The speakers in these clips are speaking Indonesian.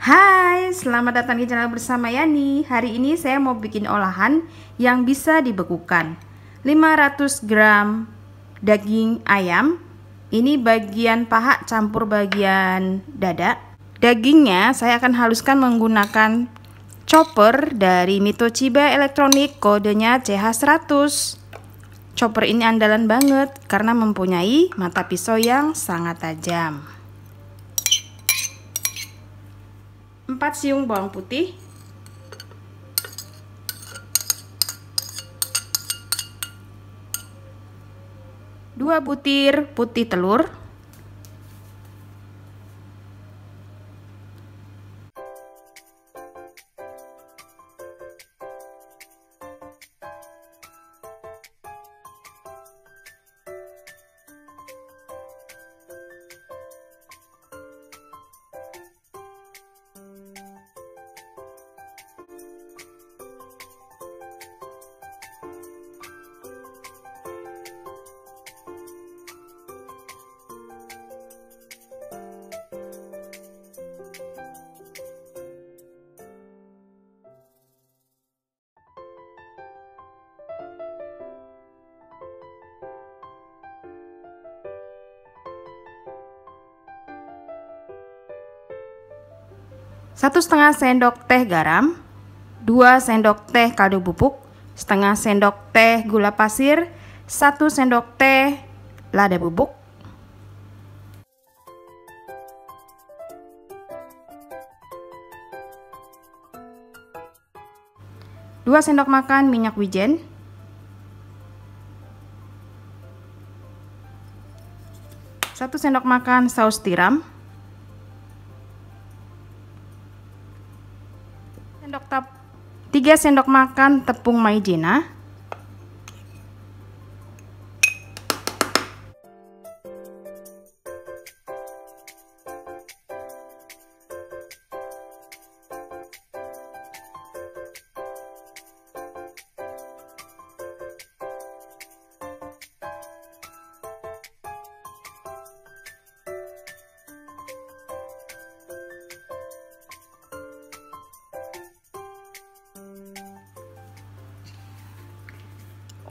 Hai, selamat datang di channel bersama Yani. Hari ini saya mau bikin olahan yang bisa dibekukan. 500 gram daging ayam. Ini bagian paha campur bagian dada. Dagingnya saya akan haluskan menggunakan chopper dari Mitoshiba Elektronik, kodenya CH100. Chopper ini andalan banget karena mempunyai mata pisau yang sangat tajam. 4 siung bawang putih, 2 butir putih telur, 1,5 sendok teh garam, 2 sendok teh kaldu bubuk, setengah sendok teh gula pasir, 1 sendok teh lada bubuk, 2 sendok makan minyak wijen, 1 sendok makan saus tiram, 3 sendok makan tepung maizena,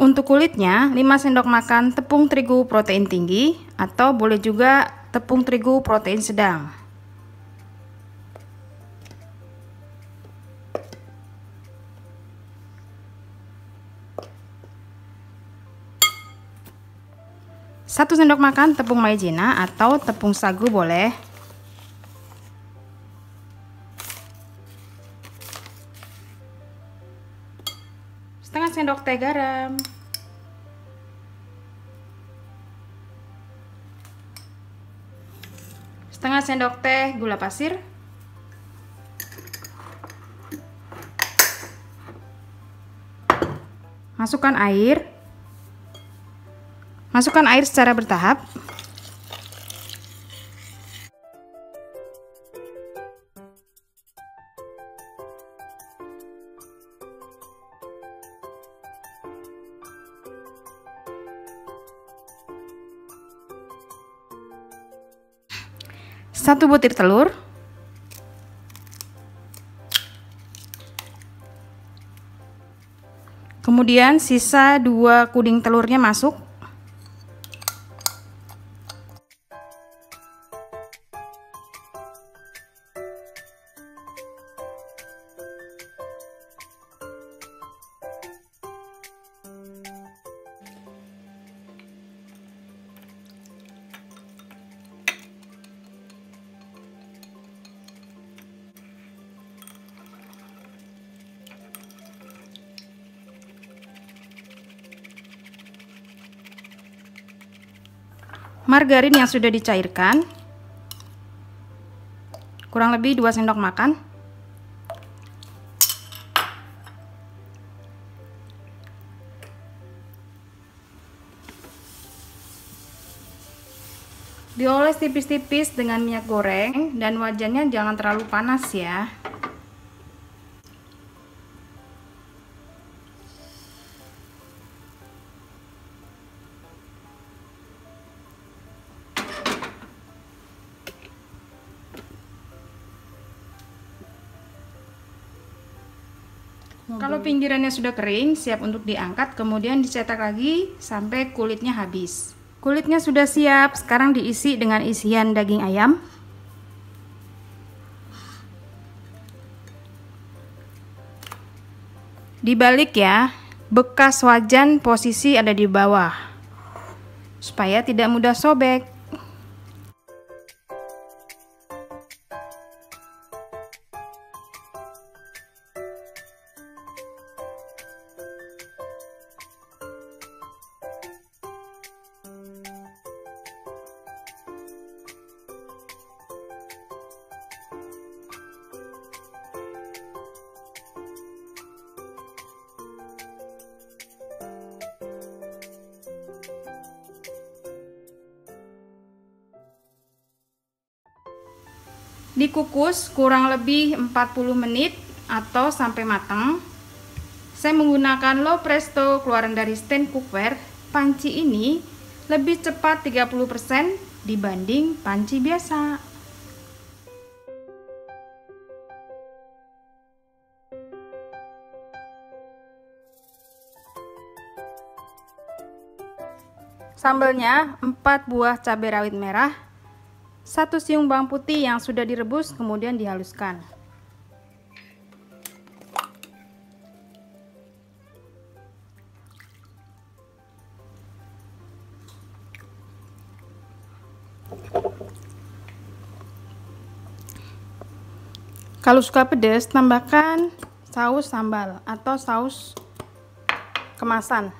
'Untuk kulitnya 5 sendok makan tepung terigu protein tinggi atau boleh juga tepung terigu protein sedang. Satu sendok makan tepung maizena atau tepung sagu boleh. Setengah sendok teh garam, setengah sendok teh gula pasir, masukkan air secara bertahap. Satu butir telur, kemudian sisa 2 kuding telurnya masuk, margarin yang sudah dicairkan kurang lebih 2 sendok makan, dioles tipis-tipis dengan minyak goreng dan wajannya jangan terlalu panas ya. Kalau pinggirannya sudah kering, siap untuk diangkat, kemudian dicetak lagi sampai kulitnya habis. Kulitnya sudah siap, sekarang diisi dengan isian daging ayam. Dibalik ya, bekas wajan posisi ada di bawah, supaya tidak mudah sobek. Dikukus kurang lebih 40 menit atau sampai matang. Saya menggunakan low presto keluaran dari stand cookware. Panci ini lebih cepat 30% dibanding panci biasa. Sambelnya 4 buah cabai rawit merah, 1 siung bawang putih yang sudah direbus kemudian dihaluskan. Kalau suka pedas, tambahkan saus sambal atau saus kemasan.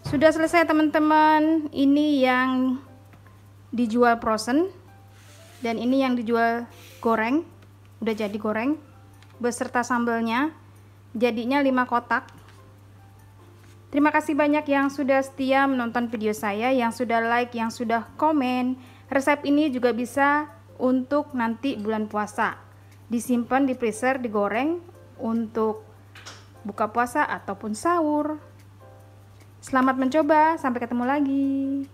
Sudah selesai teman-teman. Ini yang dijual frozen dan ini yang dijual goreng. Udah jadi goreng beserta sambelnya. Jadinya 5 kotak. Terima kasih banyak yang sudah setia menonton video saya, yang sudah like, yang sudah komen. Resep ini juga bisa untuk nanti bulan puasa. Disimpan di freezer, digoreng untuk buka puasa ataupun sahur. Selamat mencoba, sampai ketemu lagi.